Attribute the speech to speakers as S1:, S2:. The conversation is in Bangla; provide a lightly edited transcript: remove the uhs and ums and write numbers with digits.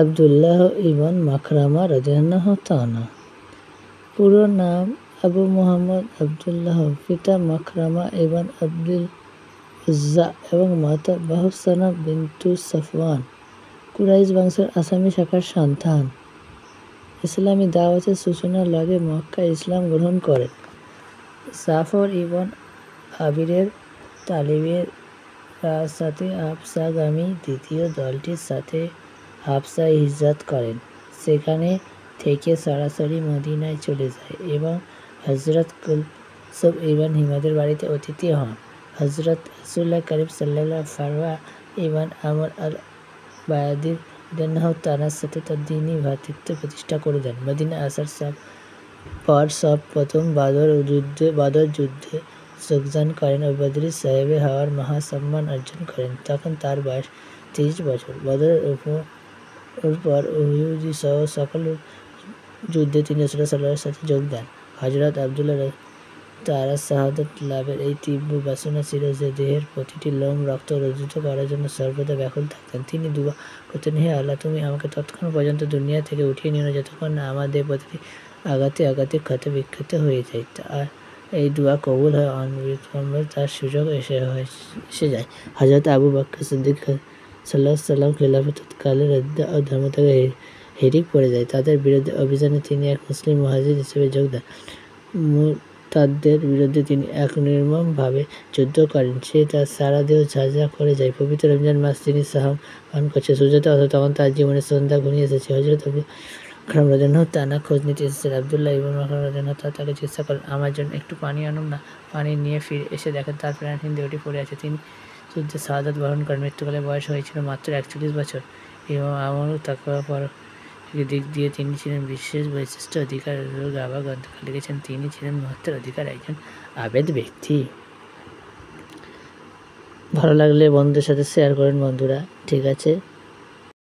S1: আবদুল্লাহ ইবন মাখরামা রাদিয়াল্লাহু তাআলা। পুরো নাম আবু মুহাম্মদ আবদুল্লাহ, পিতা মাখরামা ইবন আব্দুল উজ্জা এবং মাতা বাহসানা বিনতু সাফওয়ান, কুরাইশ বংশের আসামি শাখার সন্তান। ইসলামী দাওয়াতের সূচনার লগে মক্কায় ইসলাম গ্রহণ করেন। জাফর ইবন আবিরের তালিবের সাথে হাবশাগামী দ্বিতীয় দলটির সাথে হাবশায় হিজরত করেন। সেখানে থেকে সরাসরি মদিনায় চলে যায় এবং হযরত কুলসুম ইবন হিমাদের বাড়িতে অতিথি হন। হযরত রাসূলুল্লাহ কারীম সাল্লাল্লাহু ফারওয়া ইবন আমর আল-বায়াদি রাদিয়াল্লাহু তাআলার সাথে তার দ্বীনী ভ্রাতৃত্ব প্রতিষ্ঠা করে দেন। মদিনায় আসার পর প্রথম বদর যুদ্ধে যোগদান করেন ও বদরী সাহেব হওয়ার মহাসম্মান অর্জন করেন। তখন তার বয়স 30 বছর। বদরের পর উহুদ সহ সকল যুদ্ধে তিনি রাসূলুল্লাহ সাল্লাল্লাহু আলাইহি ওয়াসাল্লামের সাথে যোগ দেন। হযরত আব্দুল্লাহ তার শাহাদাত লাভের এই তীব্র বাসনা ছিল যে দেহের প্রতিটি লোম রক্ত রঞ্জিত করার জন্য সর্বদা ব্যাকুল থাকতেন। তিনি দুআ করতেন, হে আল্লাহ, তুমি আমাকে ততক্ষণ পর্যন্ত দুনিয়া থেকে উঠিয়ে নিও না যতক্ষণ না আমার দেহ প্রতিটি আঘাতে আঘাতে ক্ষত বিক্ষত হয়ে যায়। আর এই দুআ কবুল হয় অনবিলম্বে তার সুযোগ এসে যায়। হযরত আবু বকর সিদ্দিক সাল্লাল্লাহু আলাইহি ওয়াসাল্লাম খিলাফতকালে রিদ্দা ও ধর্মত্যাগে হিড়িক পড়ে যায়। তাদের বিরুদ্ধে অভিযানে তিনি এক মুসলিম মুহাজির হিসেবে যোগ দেন। মুরতাদদের বিরুদ্ধে তিনি এক নির্মমভাবে যুদ্ধ করেন। সে তার সারা দেহ ঝাঁঝরা করে যায়। পবিত্র রমজান মাস তিনি সাহাম পান করছে, সূর্যোদয় অথবা তখন তার জীবনের সন্ধ্যা ঘনিয়ে এসেছে। হযরত আবু মাখরাম রাদিয়াল্লাহু তাআলা খোঁজ নিতে এসেছেন। আব্দুল্লাহ ইবন মাখরাম রাদিয়াল্লাহু তাআলা তাকে জিজ্ঞাসা করেন, আমার জন্য একটু পানি আনুন না। পানি নিয়ে ফিরে এসে দেখেন তার প্রাণহীন দেহটি পড়ে আছে। তিনি যুদ্ধে শাহাদাত বরণ করেন। মৃত্যুকালে বয়স হয়েছিল মাত্র 41 বছর। ইমাম আমর তাকওয়া পরহেজগারির দিক দিয়ে তিনি ছিলেন বিশেষ বৈশিষ্ট্য অধিকার। গাবা গ্রন্থকার লিখেছেন, তিনি ছিলেন মহত্তর অধিকার একজন আবেদ ব্যক্তি। ভালো লাগলে বন্ধুদের সাথে শেয়ার করেন বন্ধুরা। ঠিক আছে।